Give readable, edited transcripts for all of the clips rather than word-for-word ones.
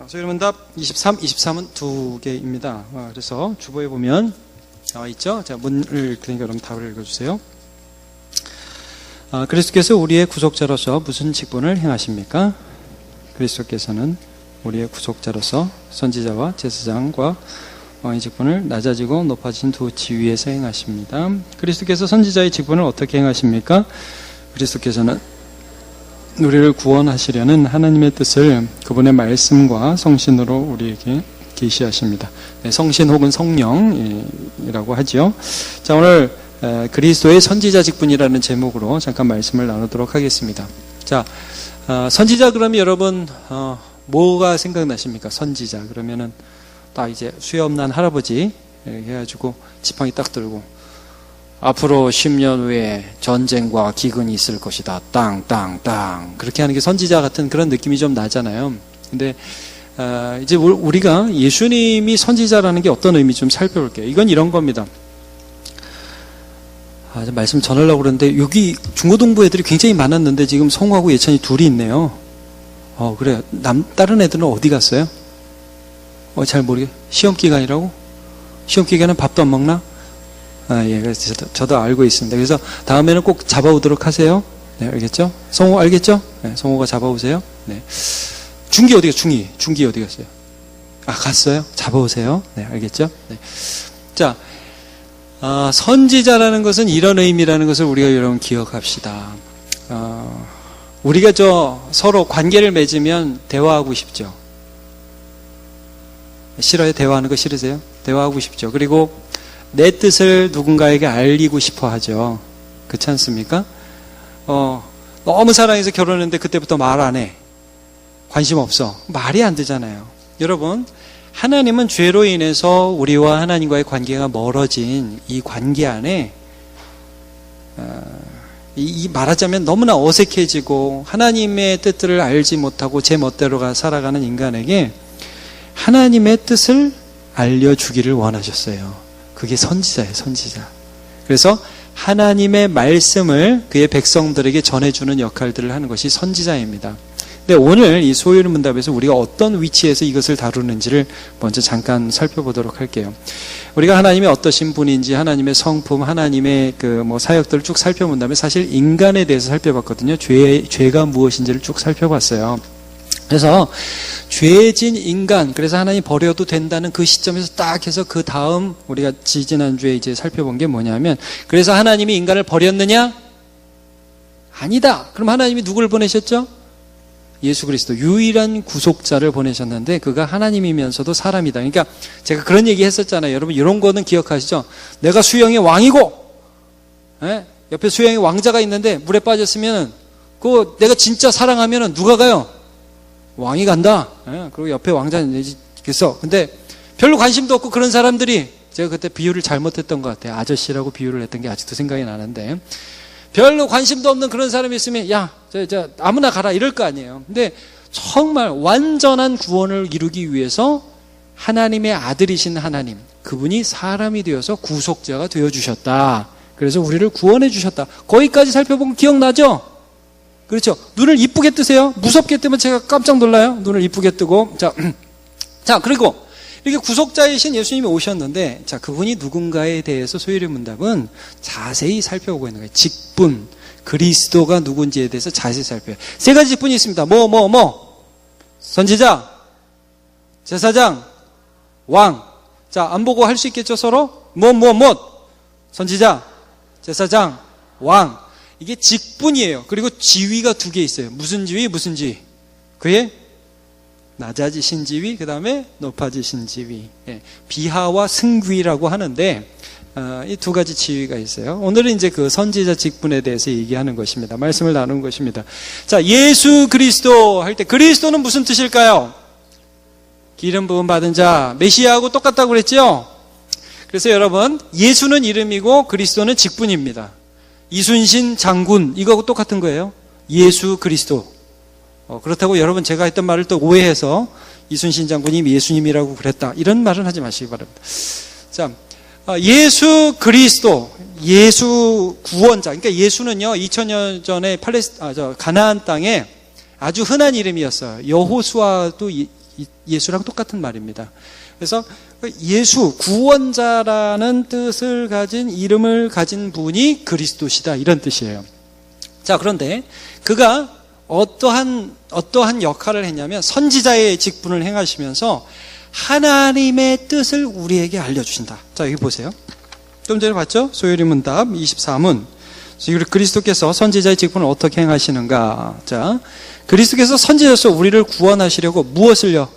소위문답 23, 23은 두 개입니다. 그래서 주보에 보면 나와 있죠. 자, 문을 그러니까 여러분 답을 읽어주세요. 그리스도께서 우리의 구속자로서 무슨 직분을 행하십니까? 그리스도께서는 우리의 구속자로서 선지자와 제사장과 왕의 직분을 낮아지고 높아진 두 지위에서 행하십니다. 그리스도께서 선지자의 직분을 어떻게 행하십니까? 그리스도께서는 우리를 구원하시려는 하나님의 뜻을 그분의 말씀과 성신으로 우리에게 계시하십니다. 네, 성신 혹은 성령이라고 하죠. 자, 오늘 그리스도의 선지자 직분이라는 제목으로 잠깐 말씀을 나누도록 하겠습니다. 자, 선지자 그러면 여러분 뭐가 생각나십니까? 선지자 그러면은 딱 이제 수염난 할아버지 이렇게 해가지고 지팡이 딱 들고 앞으로 10년 후에 전쟁과 기근이 있을 것이다. 땅 그렇게 하는 게 선지자 같은 그런 느낌이 좀 나잖아요. 근데 이제 우리가 예수님이 선지자라는 게 어떤 의미 좀 살펴볼게요. 이건 이런 겁니다. 말씀 전하려고 그러는데 여기 중고등부 애들이 굉장히 많았는데 지금 성우하고 예찬이 둘이 있네요. 그래요. 다른 애들은 어디 갔어요? 잘 모르게. 시험 기간이라고? 시험 기간은 밥도 안 먹나? 예, 그래서 저도 알고 있습니다. 그래서 다음에는 꼭 잡아오도록 하세요. 네, 알겠죠? 성우 알겠죠? 네, 성우가 잡아오세요. 네. 중기 어디 갔어요? 중기 어디 갔어요? 갔어요? 잡아오세요. 네, 알겠죠? 네. 자, 선지자라는 것은 이런 의미라는 것을 우리가 여러분 기억합시다. 우리가 서로 관계를 맺으면 대화하고 싶죠. 싫어요? 대화하는 거 싫으세요? 대화하고 싶죠. 그리고 내 뜻을 누군가에게 알리고 싶어 하죠. 그렇지 않습니까? 너무 사랑해서 결혼했는데 그때부터 말 안 해. 관심 없어. 말이 안 되잖아요. 여러분, 하나님은 죄로 인해서 우리와 하나님과의 관계가 멀어진 이 관계 안에 말하자면 너무나 어색해지고 하나님의 뜻들을 알지 못하고 제 멋대로 살아가는 인간에게 하나님의 뜻을 알려주기를 원하셨어요. 그게 선지자예요, 선지자. 그래서 하나님의 말씀을 그의 백성들에게 전해주는 역할들을 하는 것이 선지자입니다. 근데 오늘 이 소위문답에서 우리가 어떤 위치에서 이것을 다루는지를 먼저 잠깐 살펴보도록 할게요. 우리가 하나님의 어떠신 분인지, 하나님의 성품, 하나님의 사역들을 쭉 살펴본 다음에 사실 인간에 대해서 살펴봤거든요. 죄가 무엇인지를 쭉 살펴봤어요. 그래서 죄진 인간, 그래서 하나님 버려도 된다는 그 시점에서 딱 해서 그 다음 우리가 지지난주에 이제 살펴본 게 뭐냐면, 그래서 하나님이 인간을 버렸느냐? 아니다. 그럼 하나님이 누구를 보내셨죠? 예수 그리스도, 유일한 구속자를 보내셨는데 그가 하나님이면서도 사람이다. 그러니까 제가 그런 얘기 했었잖아요. 여러분 이런 거는 기억하시죠? 내가 수영의 왕이고 옆에 수영의 왕자가 있는데 물에 빠졌으면 내가 진짜 사랑하면 누가 가요? 왕이 간다. 그리고 옆에 왕자는 있겠어. 근데 별로 관심도 없고 그런 사람들이, 제가 그때 비유를 잘못했던 것 같아요. 아저씨라고 비유를 했던 게 아직도 생각이 나는데, 별로 관심도 없는 그런 사람이 있으면 아무나 가라 이럴 거 아니에요. 근데 정말 완전한 구원을 이루기 위해서 하나님의 아들이신 하나님, 그분이 사람이 되어서 구속자가 되어주셨다. 그래서 우리를 구원해 주셨다. 거기까지 살펴본 거 기억나죠? 그렇죠. 눈을 이쁘게 뜨세요. 무섭게 뜨면 제가 깜짝 놀라요. 눈을 이쁘게 뜨고. 자, 그리고 이렇게 구속자이신 예수님이 오셨는데, 자, 그분이 누군가에 대해서 소위문답은 자세히 살펴보고 있는 거예요. 직분, 그리스도가 누군지에 대해서 자세히 살펴요. 세 가지 직분이 있습니다. 선지자, 제사장, 왕. 자, 안 보고 할 수 있겠죠, 서로? 선지자, 제사장, 왕. 이게 직분이에요. 그리고 지위가 두 개 있어요. 무슨 지위? 그의 낮아지신 지위, 그 다음에 높아지신 지위. 비하와 승귀라고 하는데 이 두 가지 지위가 있어요. 오늘은 이제 그 선지자 직분에 대해서 얘기하는 것입니다. 말씀을 나누는 것입니다. 자, 예수 그리스도 할 때 그리스도는 무슨 뜻일까요? 기름 부음 받은 자, 메시아하고 똑같다고 그랬죠? 그래서 여러분, 예수는 이름이고 그리스도는 직분입니다. 이순신 장군, 이거하고 똑같은 거예요. 예수 그리스도. 그렇다고 여러분 제가 했던 말을 또 오해해서 이순신 장군이 예수님이라고 그랬다, 이런 말은 하지 마시기 바랍니다. 자, 예수 그리스도, 예수 구원자. 그러니까 예수는요, 2000년 전에 가나안 땅에 아주 흔한 이름이었어요. 여호수아도 예수랑 똑같은 말입니다. 그래서 예수, 구원자라는 뜻을 가진 이름을 가진 분이 그리스도시다, 이런 뜻이에요. 자, 그런데 그가 어떠한 역할을 했냐면 선지자의 직분을 행하시면서 하나님의 뜻을 우리에게 알려주신다. 자, 여기 보세요. 좀 전에 봤죠? 소요리 문답 24문. 그리스도께서 선지자의 직분을 어떻게 행하시는가? 자, 그리스도께서 선지자로서 우리를 구원하시려고 무엇을요?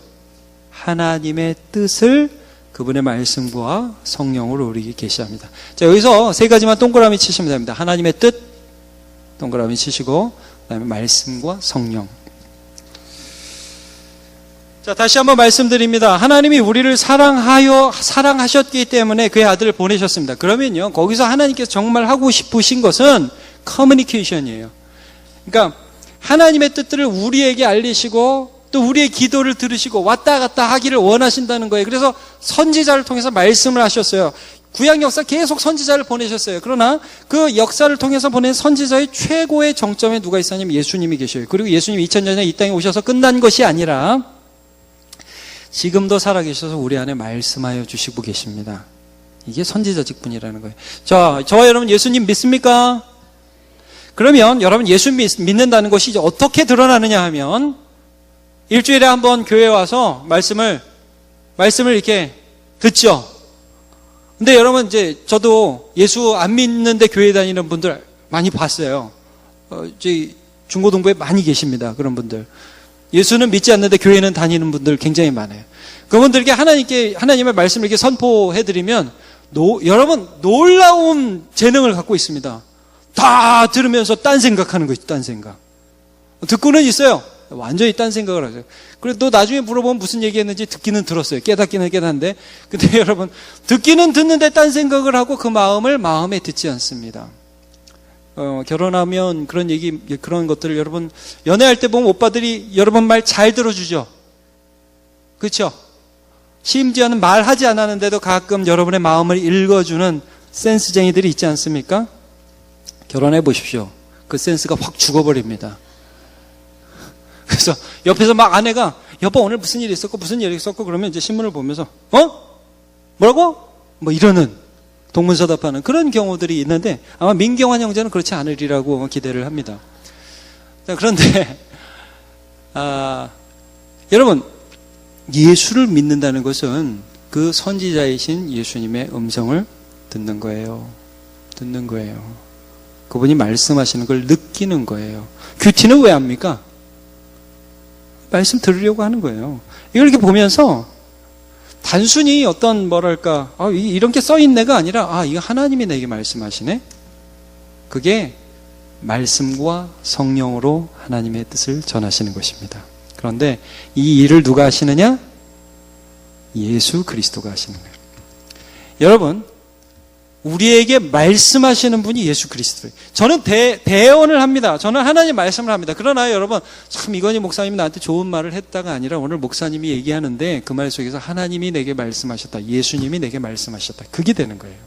하나님의 뜻을 그분의 말씀과 성령으로 우리에게 계시합니다. 자, 여기서 세 가지만 동그라미 치시면 됩니다. 하나님의 뜻, 동그라미 치시고, 그 다음에 말씀과 성령. 자, 다시 한번 말씀드립니다. 하나님이 우리를 사랑하셨기 때문에 그의 아들을 보내셨습니다. 그러면요, 거기서 하나님께서 정말 하고 싶으신 것은 커뮤니케이션이에요. 그러니까 하나님의 뜻들을 우리에게 알리시고 또 우리의 기도를 들으시고 왔다 갔다 하기를 원하신다는 거예요. 그래서 선지자를 통해서 말씀을 하셨어요. 구약 역사 계속 선지자를 보내셨어요. 그러나 그 역사를 통해서 보낸 선지자의 최고의 정점에 누가 있었냐면 예수님이 계셔요. 그리고 예수님이 2000년 전에 이 땅에 오셔서 끝난 것이 아니라 지금도 살아계셔서 우리 안에 말씀하여 주시고 계십니다. 이게 선지자 직분이라는 거예요. 자, 저와 여러분 예수님 믿습니까? 그러면 여러분 예수 믿는다는 것이 이제 어떻게 드러나느냐 하면 일주일에 한 번 교회에 와서 말씀을 이렇게 듣죠. 근데 여러분 이제 저도 예수 안 믿는데 교회 다니는 분들 많이 봤어요. 이제 중고등부에 많이 계십니다. 그런 분들. 예수는 믿지 않는데 교회는 다니는 분들 굉장히 많아요. 그분들에게 하나님의 말씀을 이렇게 선포해드리면 여러분 놀라운 재능을 갖고 있습니다. 다 들으면서 딴 생각하는 거 있죠. 딴 생각. 듣고는 있어요. 완전히 딴 생각을 하죠. 그래도 또 나중에 물어보면 무슨 얘기했는지 듣기는 들었어요. 깨닫기는 깨닫는데. 근데 여러분 듣기는 듣는데 딴 생각을 하고 그 마음을 마음에 듣지 않습니다. 결혼하면 그런 것들을 여러분 연애할 때 보면 오빠들이 여러분 말 잘 들어주죠. 그렇죠? 심지어는 말하지 않았는데도 가끔 여러분의 마음을 읽어주는 센스쟁이들이 있지 않습니까? 결혼해 보십시오. 그 센스가 확 죽어버립니다. 그래서 옆에서 막 아내가 여보 오늘 무슨 일이 있었고 그러면 이제 신문을 보면서 뭐라고? 뭐 이러는 동문서답하는 그런 경우들이 있는데 아마 민경환 형제는 그렇지 않으리라고 기대를 합니다. 그런데 여러분 예수를 믿는다는 것은 그 선지자이신 예수님의 음성을 듣는 거예요. 그분이 말씀하시는 걸 느끼는 거예요. 큐티는 왜 합니까? 말씀 들으려고 하는 거예요. 이걸 이렇게 보면서 단순히 어떤 이런 게 써있네가 아니라 이거 하나님이 내게 말씀하시네. 그게 말씀과 성령으로 하나님의 뜻을 전하시는 것입니다. 그런데 이 일을 누가 하시느냐? 예수 그리스도가 하시는 거예요. 여러분 우리에게 말씀하시는 분이 예수 그리스도예요. 저는 대언을 합니다. 저는 하나님 말씀을 합니다. 그러나 여러분 참 이건희 목사님이 나한테 좋은 말을 했다가 아니라 오늘 목사님이 얘기하는데 그 말 속에서 하나님이 내게 말씀하셨다. 예수님이 내게 말씀하셨다. 그게 되는 거예요.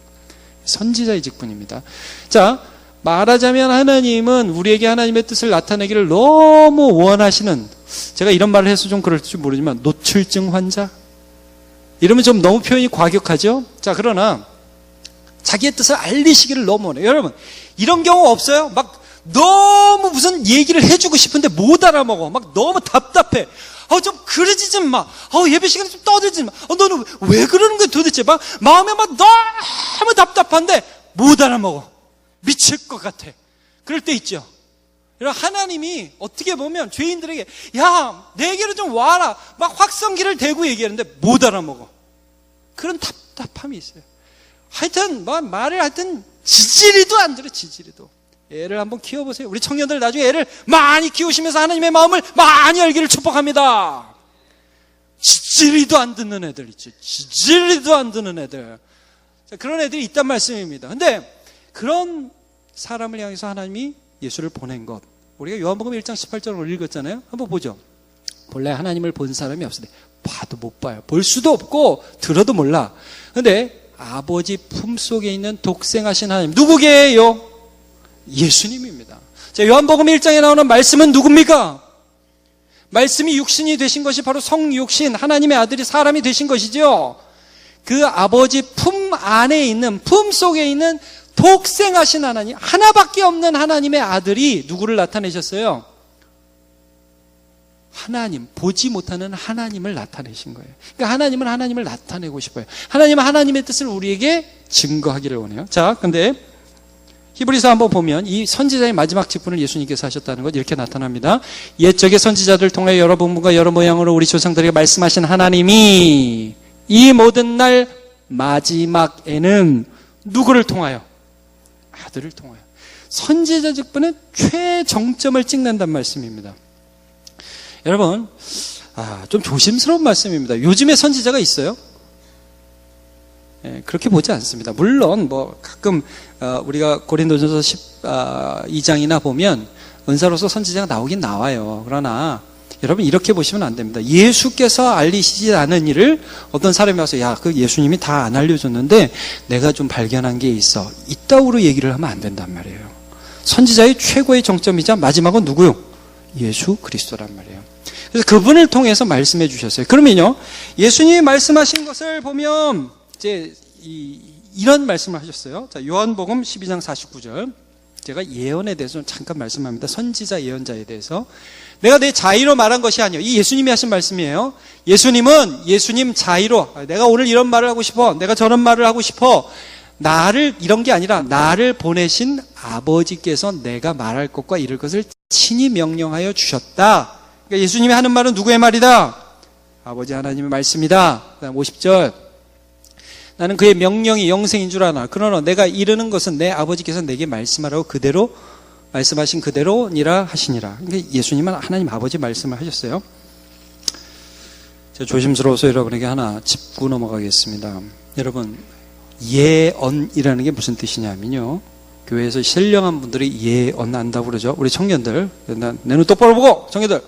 선지자의 직분입니다. 자, 말하자면 하나님은 우리에게 하나님의 뜻을 나타내기를 너무 원하시는, 제가 이런 말을 해서 좀 그럴지 모르지만 노출증 환자? 이러면 좀 너무 표현이 과격하죠? 자, 그러나 자기의 뜻을 알리시기를 너무 원해요. 여러분 이런 경우 없어요? 막 너무 무슨 얘기를 해주고 싶은데 못 알아먹어. 막 너무 답답해. 좀 그러지 좀 마. 예배 시간에 좀 떠들지 마. 너는 왜 그러는 거야 도대체. 막 마음에 막 너무 답답한데 못 알아먹어. 미칠 것 같아. 그럴 때 있죠. 하나님이 어떻게 보면 죄인들에게 야 내게로 좀 와라 막 확성기를 대고 얘기하는데 못 알아먹어. 그런 답답함이 있어요. 하여튼 말을 지지리도 안 들어. 지지리도. 애를 한번 키워보세요. 우리 청년들 나중에 애를 많이 키우시면서 하나님의 마음을 많이 알기를 축복합니다. 지지리도 안 듣는 애들 있죠. 지지리도 안 듣는 애들. 자, 그런 애들이 있단 말씀입니다. 근데 그런 사람을 향해서 하나님이 예수를 보낸 것, 우리가 요한복음 1장 18절을 읽었잖아요. 한번 보죠. 본래 하나님을 본 사람이 없으니 봐도 못 봐요. 볼 수도 없고 들어도 몰라. 근데 아버지 품속에 있는 독생하신 하나님, 누구게요? 예수님입니다. 자, 요한복음 1장에 나오는 말씀은 누굽니까? 말씀이 육신이 되신 것이 바로 성육신, 하나님의 아들이 사람이 되신 것이죠. 그 아버지 품 안에 있는, 품 속에 있는 독생하신 하나님, 하나밖에 없는 하나님의 아들이 누구를 나타내셨어요? 하나님, 보지 못하는 하나님을 나타내신 거예요. 그러니까 하나님은 하나님을 나타내고 싶어요. 하나님은 하나님의 뜻을 우리에게 증거하기를 원해요. 자, 근데 히브리서 한번 보면 이 선지자의 마지막 직분을 예수님께서 하셨다는 것 이렇게 나타납니다. 옛적의 선지자들을 통해 여러 분과 여러 모양으로 우리 조상들에게 말씀하신 하나님이 이 모든 날 마지막에는 누구를 통하여? 아들을 통하여. 선지자 직분은 최정점을 찍는다는 말씀입니다. 여러분, 좀 조심스러운 말씀입니다. 요즘에 선지자가 있어요? 그렇게 보지 않습니다. 물론 가끔 우리가 고린도전서 12장이나 보면 은사로서 선지자가 나오긴 나와요. 그러나 여러분 이렇게 보시면 안 됩니다. 예수께서 알리시지 않은 일을 어떤 사람이 와서 그 예수님이 다 안 알려줬는데 내가 좀 발견한 게 이따구로 얘기를 하면 안 된단 말이에요. 선지자의 최고의 정점이자 마지막은 누구요? 예수 그리스도란 말이에요. 그래서 그분을 통해서 말씀해 주셨어요. 그러면요, 예수님이 말씀하신 것을 보면 이제 이런 말씀을 하셨어요. 자, 요한복음 12장 49절. 제가 예언에 대해서 잠깐 말씀합니다. 선지자 예언자에 대해서. 내가 내 자의로 말한 것이 아니에요. 이 예수님이 하신 말씀이에요. 예수님은 예수님 자의로, 내가 오늘 이런 말을 하고 싶어, 내가 저런 말을 하고 싶어, 나를, 이런 게 아니라 나를 보내신 아버지께서 내가 말할 것과 이럴 것을 친히 명령하여 주셨다. 그러니까 예수님이 하는 말은 누구의 말이다? 아버지 하나님의 말씀이다. 그다음 50절. 나는 그의 명령이 영생인 줄 아나. 그러나 내가 이르는 것은 내 아버지께서 내게 말씀하라고 그대로 말씀하신 그대로니라 하시니라. 그러니까 예수님은 하나님 아버지 말씀을 하셨어요. 제가 조심스러워서 여러분에게 하나 짚고 넘어가겠습니다. 여러분, 예언이라는 게 무슨 뜻이냐면요, 교회에서 신령한 분들이 예언한다고 그러죠. 우리 청년들, 내 눈 똑바로 보고, 청년들.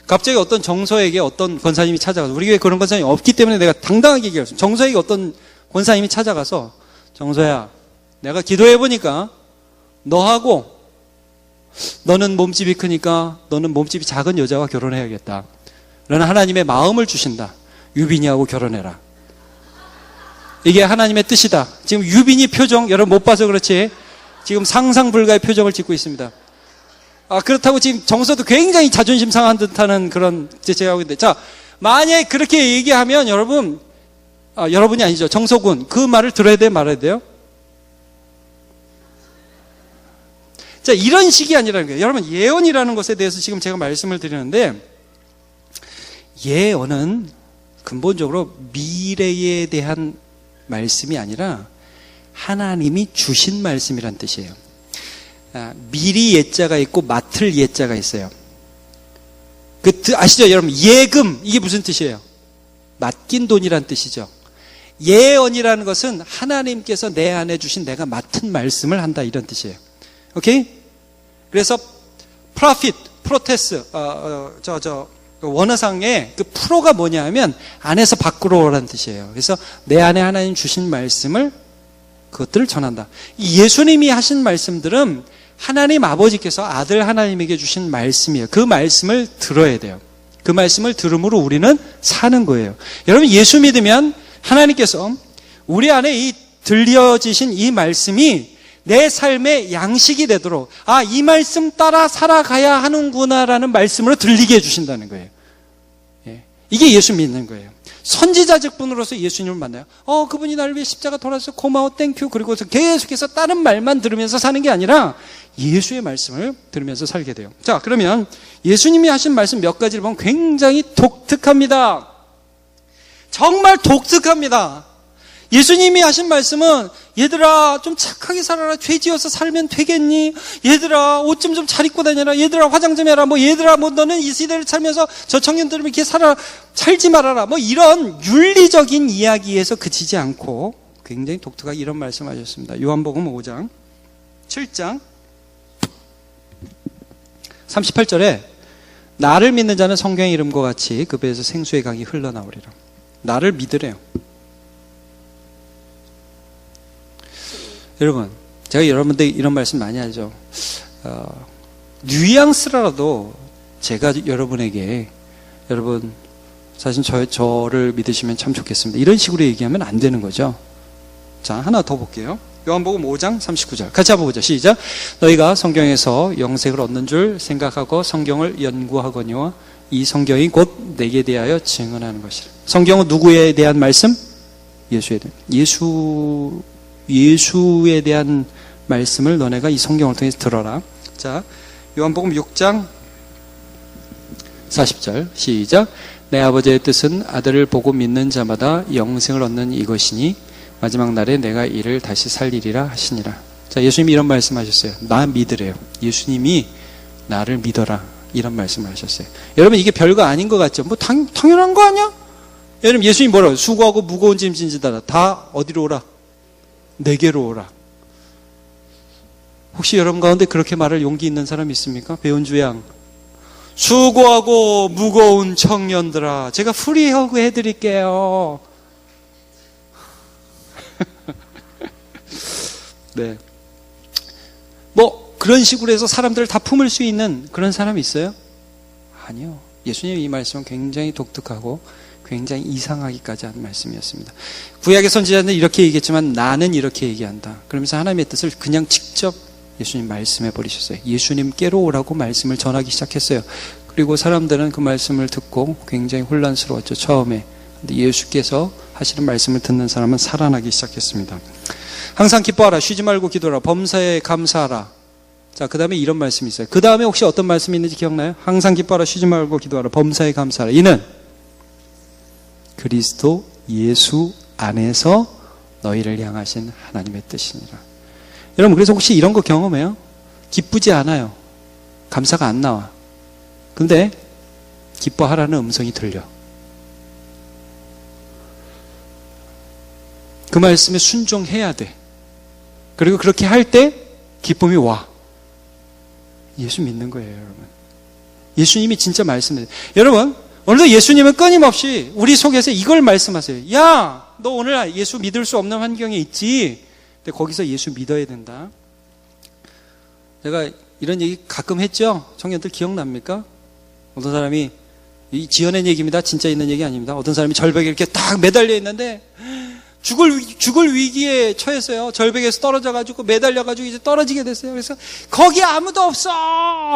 갑자기 어떤 정서에게 어떤 권사님이 찾아가서, 우리 교회에 그런 권사님이 없기 때문에 내가 당당하게 얘기했어요. 정서에게 어떤 권사님이 찾아가서, 정서야, 내가 기도해보니까 너하고 너는 몸집이 크니까 너는 몸집이 작은 여자와 결혼해야겠다. 너는 하나님의 마음을 주신다. 유빈이하고 결혼해라. 이게 하나님의 뜻이다. 지금 유빈이 표정, 여러분 못 봐서 그렇지, 지금 상상 불가의 표정을 짓고 있습니다. 그렇다고 지금 정서도 굉장히 자존심 상한 듯하는 그런 제하고 있는데, 자, 만약에 그렇게 얘기하면 여러분, 여러분이 아니죠, 정서군, 그 말을 들어야 돼, 말아야 돼요? 자, 이런 식이 아니라는 거예요. 여러분, 예언이라는 것에 대해서 지금 제가 말씀을 드리는데, 예언은 근본적으로 미래에 대한 말씀이 아니라 하나님이 주신 말씀이란 뜻이에요. 미리 예자가 있고 맡을 예자가 있어요. 아시죠, 여러분? 예금, 이게 무슨 뜻이에요? 맡긴 돈이란 뜻이죠. 예언이라는 것은 하나님께서 내 안에 주신 내가 맡은 말씀을 한다, 이런 뜻이에요. 오케이? 그래서 profit, protest, 원어상의 그 프로가 뭐냐 하면 안에서 밖으로 오라는 뜻이에요. 그래서 내 안에 하나님 주신 말씀을, 그것들을 전한다. 이 예수님이 하신 말씀들은 하나님 아버지께서 아들 하나님에게 주신 말씀이에요. 그 말씀을 들어야 돼요. 그 말씀을 들음으로 우리는 사는 거예요. 여러분, 예수 믿으면 하나님께서 우리 안에 이 들려지신 이 말씀이 내 삶의 양식이 되도록, 이 말씀 따라 살아가야 하는구나라는 말씀으로 들리게 해주신다는 거예요. 이게 예수 믿는 거예요. 선지자 직분으로서 예수님을 만나요. 그분이 나를 위해 십자가 돌아서 고마워, 땡큐. 그리고서 계속해서 다른 말만 들으면서 사는 게 아니라 예수의 말씀을 들으면서 살게 돼요. 자, 그러면 예수님이 하신 말씀 몇 가지를 보면 굉장히 독특합니다. 정말 독특합니다. 예수님이 하신 말씀은, 얘들아 좀 착하게 살아라. 죄 지어서 살면 되겠니? 얘들아 옷 좀 잘 입고 다녀라. 얘들아 화장 좀 해라. 얘들아 너는 이 시대를 살면서 저 청년들을 이렇게 살지 말아라. 이런 윤리적인 이야기에서 그치지 않고 굉장히 독특하게 이런 말씀하셨습니다. 요한복음 5장 7장 38절에 나를 믿는 자는 성경의 이름과 같이 그 배에서 생수의 강이 흘러나오리라. 나를 믿으래요. 여러분, 제가 여러분들 이런 말씀 많이 하죠. 뉘앙스라도 제가 여러분에게 여러분 사실 저를 믿으시면 참 좋겠습니다. 이런 식으로 얘기하면 안 되는 거죠. 자, 하나 더 볼게요. 요한복음 5장 39절. 같이 한번 보죠. 시작. 너희가 성경에서 영생을 얻는 줄 생각하고 성경을 연구하거니와 이 성경이 곧 내게 대하여 증언하는 것이라. 성경은 누구에 대한 말씀? 예수에 대한. 예수에 대한 말씀을 너네가 이 성경을 통해서 들어라. 자, 요한복음 6장 40절. 시작. 내 아버지의 뜻은 아들을 보고 믿는 자마다 영생을 얻는 이것이니 마지막 날에 내가 이를 다시 살리리라 하시니라. 자, 예수님이 이런 말씀하셨어요. 나 믿으래요. 예수님이 나를 믿어라. 이런 말씀을 하셨어요. 여러분 이게 별거 아닌 것 같죠? 뭐 당연한 거 아니야? 여러분 예수님이 뭐라고? 수고하고 무거운 짐 진 자들아 다 어디로 오라? 내게로 오라. 혹시 여러분 가운데 그렇게 말할 용기 있는 사람 있습니까? 배은주 양. 수고하고 무거운 청년들아 제가 프리허그 해드릴게요. 네. 뭐 그런 식으로 해서 사람들을 다 품을 수 있는 그런 사람이 있어요? 아니요. 예수님의 이 말씀은 굉장히 독특하고 굉장히 이상하기까지 한 말씀이었습니다. 구약의 선지자는 이렇게 얘기했지만 나는 이렇게 얘기한다. 그러면서 하나님의 뜻을 그냥 직접 예수님 말씀해 버리셨어요. 예수님께로 오라고 말씀을 전하기 시작했어요. 그리고 사람들은 그 말씀을 듣고 굉장히 혼란스러웠죠. 처음에. 근데 예수께서 하시는 말씀을 듣는 사람은 살아나기 시작했습니다. 항상 기뻐하라. 쉬지 말고 기도하라. 범사에 감사하라. 자, 그 다음에 이런 말씀이 있어요. 그 다음에 혹시 어떤 말씀이 있는지 기억나요? 항상 기뻐하라. 쉬지 말고 기도하라. 범사에 감사하라. 이는 그리스도 예수 안에서 너희를 향하신 하나님의 뜻이니라. 여러분 그래서 혹시 이런 거 경험해요? 기쁘지 않아요. 감사가 안 나와. 근데 기뻐하라는 음성이 들려. 그 말씀에 순종해야 돼. 그리고 그렇게 할 때 기쁨이 와. 예수 믿는 거예요, 여러분. 예수님이 진짜 말씀해요. 여러분, 오늘도 예수님은 끊임없이 우리 속에서 이걸 말씀하세요. 야, 너 오늘 예수 믿을 수 없는 환경에 있지? 근데 거기서 예수 믿어야 된다. 제가 이런 얘기 가끔 했죠? 청년들 기억납니까? 어떤 사람이, 이 지어낸 얘기입니다. 진짜 있는 얘기 아닙니다. 어떤 사람이 절벽에 이렇게 딱 매달려 있는데 죽을 위기에 처했어요. 절벽에서 떨어져가지고 매달려가지고 이제 떨어지게 됐어요. 그래서 거기 아무도 없어.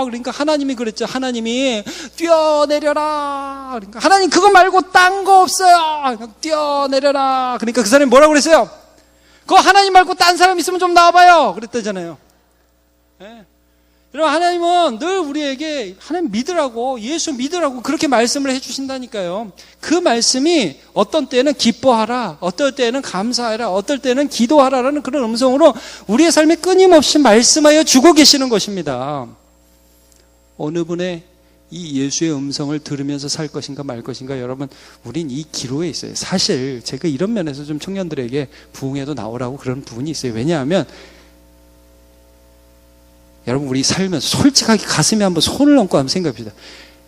그러니까 하나님이 그랬죠. 하나님이 뛰어내려라. 그러니까 하나님 그거 말고 딴 거 없어요. 뛰어내려라. 그러니까 그 사람이 뭐라고 그랬어요? 그거 하나님 말고 딴 사람 있으면 좀 나와봐요. 그랬다잖아요. 네. 여러분 하나님은 늘 우리에게 하나님 믿으라고 예수 믿으라고 그렇게 말씀을 해주신다니까요. 그 말씀이 어떤 때는 기뻐하라, 어떨 때는 감사하라, 어떨 때는 기도하라라는 그런 음성으로 우리의 삶에 끊임없이 말씀하여 주고 계시는 것입니다. 어느 분의 이 예수의 음성을 들으면서 살 것인가 말 것인가, 여러분 우린 이 기로에 있어요. 사실 제가 이런 면에서 좀 청년들에게 부흥회도 나오라고 그런 부분이 있어요. 왜냐하면 여러분 우리 살면서 솔직하게 가슴에 한번 손을 얹고 한번 생각해 봅시다.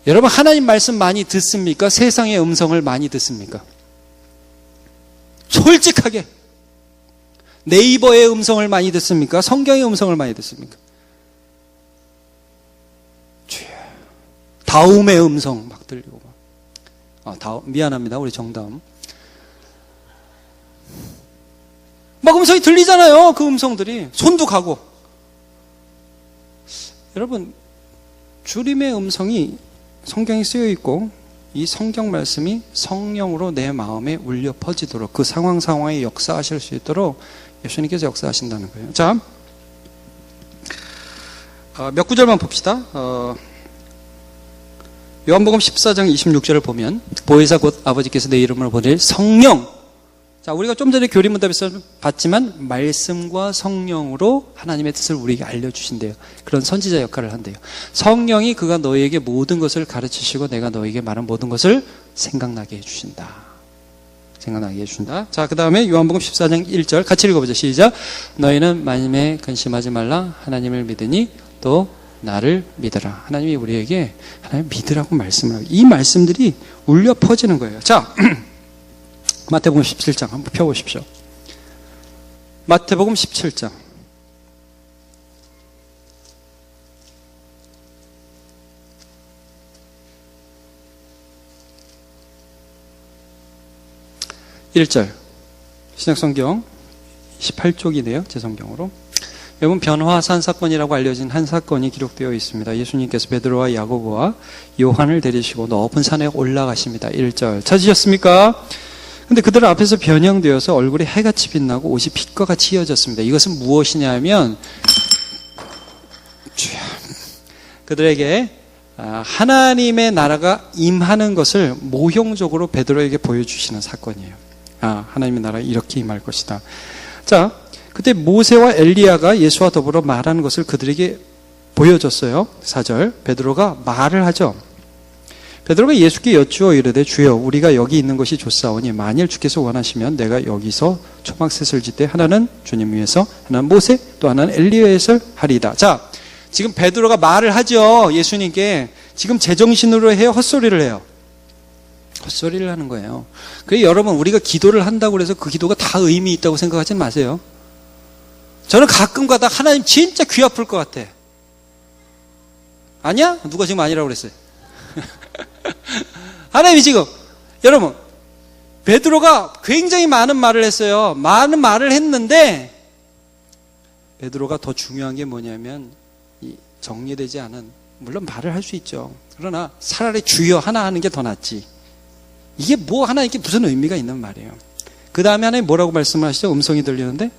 여러분 하나님 말씀 많이 듣습니까? 세상의 음성을 많이 듣습니까? 솔직하게 네이버의 음성을 많이 듣습니까? 성경의 음성을 많이 듣습니까? 주여, 다음의 음성 막 들리고 미안합니다 우리 정다음 막 음성이 들리잖아요. 그 음성들이 손도 가고. 여러분 주님의 음성이 성경에 쓰여 있고 이 성경 말씀이 성령으로 내 마음에 울려 퍼지도록 그 상황에 역사하실 수 있도록 예수님께서 역사하신다는 거예요. 자, 몇 구절만 봅시다. 요한복음 14장 26절을 보면 보혜사 곧 아버지께서 내 이름으로 보낼 성령. 자, 우리가 좀 전에 교리문답에서 봤지만 말씀과 성령으로 하나님의 뜻을 우리에게 알려주신대요. 그런 선지자 역할을 한대요. 성령이 그가 너희에게 모든 것을 가르치시고 내가 너희에게 말한 모든 것을 생각나게 해주신다. 생각나게 해준다. 자, 그 다음에 요한복음 14장 1절 같이 읽어보죠. 시작. 너희는 마음에 근심하지 말라. 하나님을 믿으니 또 나를 믿어라. 하나님이 우리에게 하나님 믿으라고 말씀을 하고 이 말씀들이 울려 퍼지는 거예요. 자, 마태복음 17장 한번 펴보십시오. 마태복음 17장. 1절. 신약성경 18쪽이네요. 제 성경으로. 여러분, 변화산 사건이라고 알려진 한 사건이 기록되어 있습니다. 예수님께서 베드로와 야고보와 요한을 데리시고 높은 산에 올라가십니다. 1절. 찾으셨습니까? 근데 그들 앞에서 변형되어서 얼굴이 해같이 빛나고 옷이 빛과 같이 이어졌습니다. 이것은 무엇이냐면 그들에게 하나님의 나라가 임하는 것을 모형적으로 베드로에게 보여주시는 사건이에요. 하나님의 나라가 이렇게 임할 것이다. 자, 그때 모세와 엘리야가 예수와 더불어 말하는 것을 그들에게 보여줬어요. 4절. 베드로가 말을 하죠. 베드로가 예수께 여쭈어 이르되 주여 우리가 여기 있는 것이 좋사오니 만일 주께서 원하시면 내가 여기서 초막셋을 짓되 하나는 주님 위에서 하나는 모세 또 하나는 엘리야에서 하리이다. 자, 지금 베드로가 말을 하죠. 예수님께. 지금 제정신으로 해요? 헛소리를 해요? 헛소리를 하는 거예요. 그래서 여러분, 우리가 기도를 한다고 해서 그 기도가 다 의미 있다고 생각하지 마세요. 저는 가끔 가다 하나님 진짜 귀 아플 것 같아. 아니야? 누가 지금 아니라고 그랬어요? 하나님이 지금, 여러분, 베드로가 굉장히 많은 말을 했어요. 많은 말을 했는데 베드로가 더 중요한 게 뭐냐면 이 정리되지 않은, 물론 말을 할 수 있죠. 그러나 차라리 주여 하나 하는 게 더 낫지. 이게 뭐 하나 이게 무슨 의미가 있는 말이에요. 그 다음에 하나님 뭐라고 말씀하시죠? 음성이 들리는데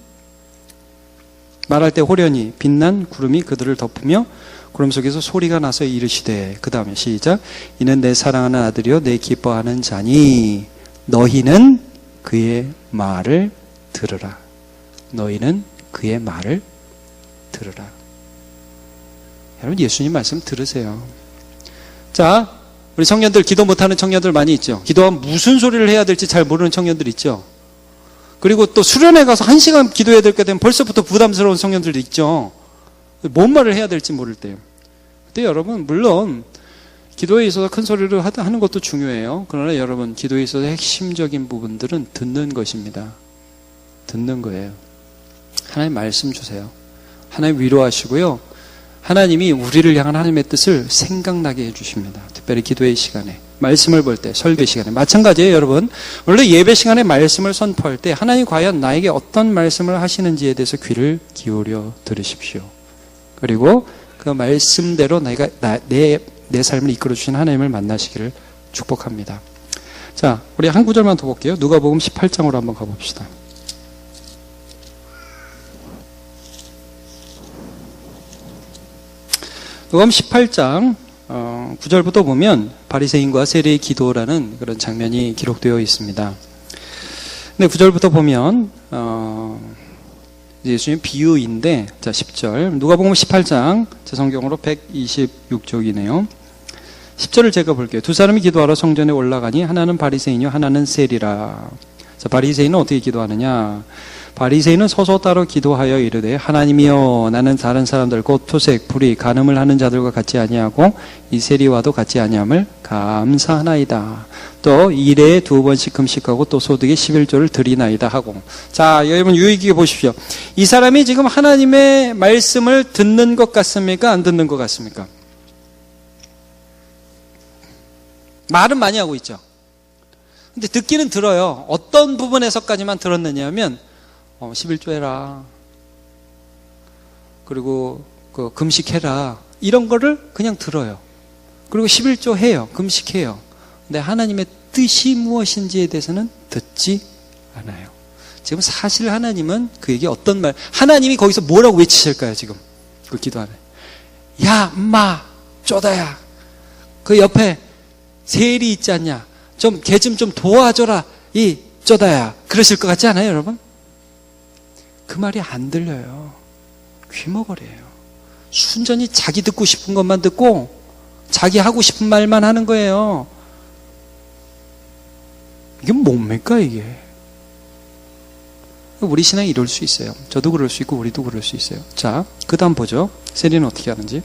말할 때 호련히 빛난 구름이 그들을 덮으며 구름 속에서 소리가 나서 이르시되, 그 다음에 시작. 이는 내 사랑하는 아들이요 내 기뻐하는 자니 너희는 그의 말을 들으라. 너희는 그의 말을 들으라. 여러분, 예수님 말씀 들으세요. 자, 우리 청년들, 기도 못하는 청년들 많이 있죠. 기도하면 무슨 소리를 해야 될지 잘 모르는 청년들 있죠. 그리고 또 수련회 가서 1시간 기도해야 될 때 되면 벌써부터 부담스러운 청년들도 있죠. 뭔 말을 해야 될지 모를 때요. 근데 여러분, 물론 기도에 있어서 큰 소리를 하는 것도 중요해요. 그러나 여러분, 기도에 있어서 핵심적인 부분들은 듣는 것입니다. 듣는 거예요. 하나님 말씀 주세요. 하나님 위로하시고요. 하나님이 우리를 향한 하나님의 뜻을 생각나게 해주십니다. 특별히 기도의 시간에, 말씀을 볼 때, 설교 시간에. 마찬가지예요, 여러분. 원래 예배 시간에 말씀을 선포할 때 하나님 과연 나에게 어떤 말씀을 하시는지에 대해서 귀를 기울여 들으십시오. 그리고 그 말씀대로 내 삶을 이끌어주신 하나님을 만나시기를 축복합니다. 자, 우리 한 구절만 더 볼게요. 누가복음 18장으로 한번 가봅시다. 누가복음 18장 9절부터 보면 바리새인과 세리의 기도라는 그런 장면이 기록되어 있습니다. 근데 9절부터 보면 예수님 비유인데, 자 10절 누가복음 18장 제 성경으로 126쪽이네요. 10절을 제가 볼게요. 두 사람이 기도하러 성전에 올라가니 하나는 바리새인이요 하나는 세리라. 자, 바리새인은 어떻게 기도하느냐? 바리새인은 서서 따로 기도하여 이르되 하나님이여 나는 다른 사람들 곧 토색, 불의, 간음을 하는 자들과 같지 아니하고 이 세리와도 같지 아니함을 감사하나이다. 또 일에 2번씩 금식하고 또 소득의 11조를 드리나이다 하고. 자, 여러분 유의 깊게 보십시오. 이 사람이 지금 하나님의 말씀을 듣는 것 같습니까? 안 듣는 것 같습니까? 말은 많이 하고 있죠. 근데 듣기는 들어요. 어떤 부분에서까지만 들었느냐면 11조 해라. 그리고 그 금식해라. 이런 거를 그냥 들어요. 그리고 11조 해요. 금식해요. 근데 하나님의 뜻이 무엇인지에 대해서는 듣지 않아요. 지금 사실 하나님은 그에게 어떤 말, 하나님이 거기서 뭐라고 외치실까요, 지금? 그 기도 안에. 야, 엄마, 쪼다야. 그 옆에 세리 있지 않냐? 걔 좀 도와줘라. 이 쪼다야. 그러실 것 같지 않아요, 여러분? 그 말이 안 들려요. 귀머거리예요. 순전히 자기 듣고 싶은 것만 듣고 자기 하고 싶은 말만 하는 거예요. 이게 뭡니까 이게? 우리 신앙이 이럴 수 있어요. 저도 그럴 수 있고 우리도 그럴 수 있어요. 자, 그 다음 보죠. 세리는 어떻게 하는지.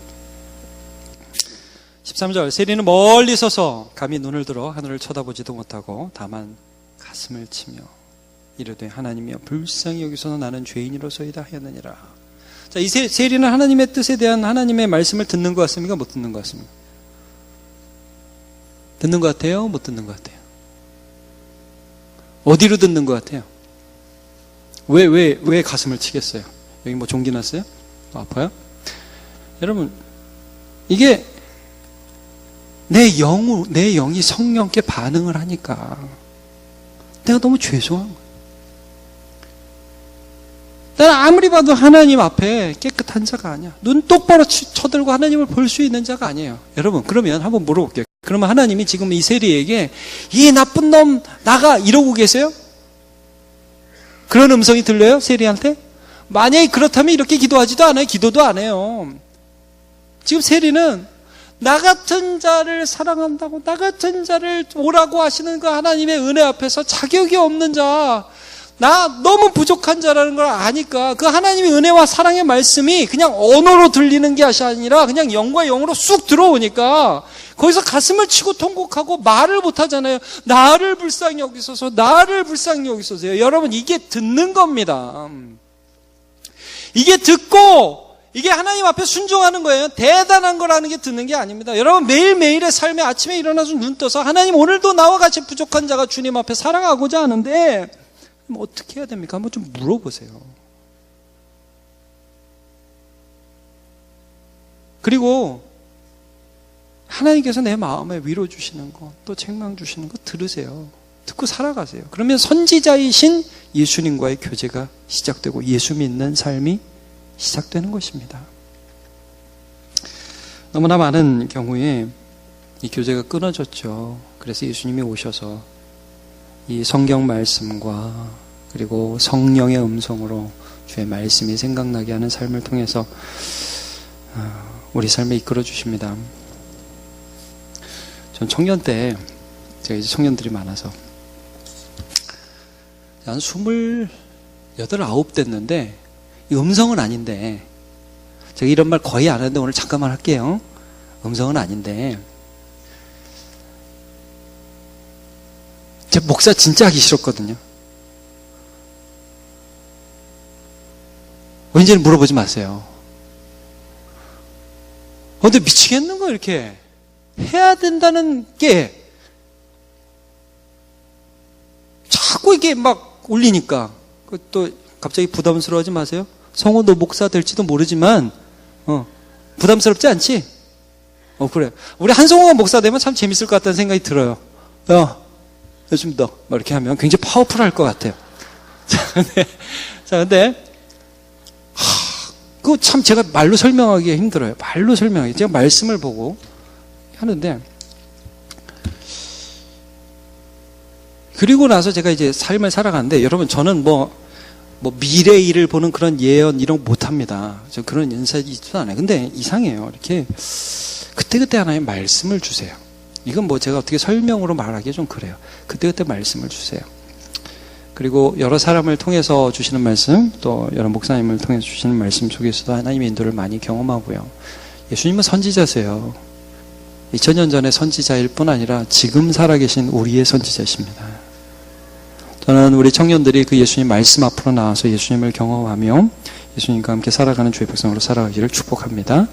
13절 세리는 멀리 서서 감히 눈을 들어 하늘을 쳐다보지도 못하고 다만 가슴을 치며 이르되 하나님이여 불쌍히 여기서는 나는 죄인으로서이다 하였느니라. 자, 이 세리는 하나님의 뜻에 대한 하나님의 말씀을 듣는 것 같습니까? 못 듣는 것 같습니까? 듣는 것 같아요? 못 듣는 것 같아요? 어디로 듣는 것 같아요? 왜 가슴을 치겠어요? 여기 뭐 종기 났어요? 아파요? 여러분, 이게 내 영이 성령께 반응을 하니까 내가 너무 죄송한 거예요. 나는 아무리 봐도 하나님 앞에 깨끗한 자가 아니야. 눈 똑바로 쳐들고 하나님을 볼 수 있는 자가 아니에요. 여러분, 그러면 한번 물어볼게요. 그러면 하나님이 지금 이 세리에게 이 나쁜 놈 나가 이러고 계세요? 그런 음성이 들려요? 세리한테? 만약에 그렇다면 이렇게 기도하지도 않아요. 기도도 안 해요. 지금 세리는 나 같은 자를 사랑한다고, 나 같은 자를 오라고 하시는 그 하나님의 은혜 앞에서 자격이 없는 자, 나 너무 부족한 자라는 걸 아니까 그 하나님의 은혜와 사랑의 말씀이 그냥 언어로 들리는 게 아니라 그냥 영과 영으로 쑥 들어오니까 거기서 가슴을 치고 통곡하고 말을 못 하잖아요. 나를 불쌍히 여기소서, 나를 불쌍히 여기소서. 여러분, 이게 듣는 겁니다. 이게 듣고 이게 하나님 앞에 순종하는 거예요. 대단한 거라는 게 듣는 게 아닙니다. 여러분, 매일매일의 삶에 아침에 일어나서 눈 떠서 하나님, 오늘도 나와 같이 부족한 자가 주님 앞에 살아가고자 하는데 어떻게 해야 됩니까? 한번 좀 물어보세요. 그리고 하나님께서 내 마음에 위로 주시는 거, 또 책망 주시는 거 들으세요. 듣고 살아가세요. 그러면 선지자이신 예수님과의 교제가 시작되고 예수 믿는 삶이 시작되는 것입니다. 너무나 많은 경우에 이 교제가 끊어졌죠. 그래서 예수님이 오셔서 이 성경 말씀과 그리고 성령의 음성으로 주의 말씀이 생각나게 하는 삶을 통해서 우리 삶에 이끌어 주십니다. 전 청년 때, 제가 이제 청년들이 많아서 한 28, 9 됐는데 이 음성은 아닌데, 제가 이런 말 거의 안 하는데 오늘 잠깐만 할게요. 음성은 아닌데, 제 목사 진짜 하기 싫었거든요. 왠지는 물어보지 마세요. 근데 미치겠는 거예요. 이렇게 해야 된다는 게 자꾸 이게 막 울리니까. 또 갑자기 부담스러워하지 마세요. 성호 너 목사 될지도 모르지만 부담스럽지 않지? 그래. 우리 한성호가 목사 되면 참 재밌을 것 같다는 생각이 들어요. 요즘 너 이렇게 하면 굉장히 파워풀할 것 같아요. 근데 그거 참 제가 말로 설명하기가 힘들어요. 말로 설명하기. 제가 말씀을 보고 하는데, 그리고 나서 제가 이제 삶을 살아가는데, 여러분, 저는 뭐 미래 일을 보는 그런 예언 이런 거 못합니다. 저 그런 인사이트 있지도 않아요. 근데 이상해요. 이렇게 그때그때 하나의 말씀을 주세요. 이건 뭐 제가 어떻게 설명으로 말하기 좀 그래요. 그때그때 말씀을 주세요. 그리고 여러 사람을 통해서 주시는 말씀, 또 여러 목사님을 통해서 주시는 말씀 속에서도 하나님의 인도를 많이 경험하고요. 예수님은 선지자세요. 2000년 전의 선지자일 뿐 아니라 지금 살아계신 우리의 선지자십니다. 저는 우리 청년들이 그 예수님 말씀 앞으로 나와서 예수님을 경험하며 예수님과 함께 살아가는 주의 백성으로 살아가기를 축복합니다.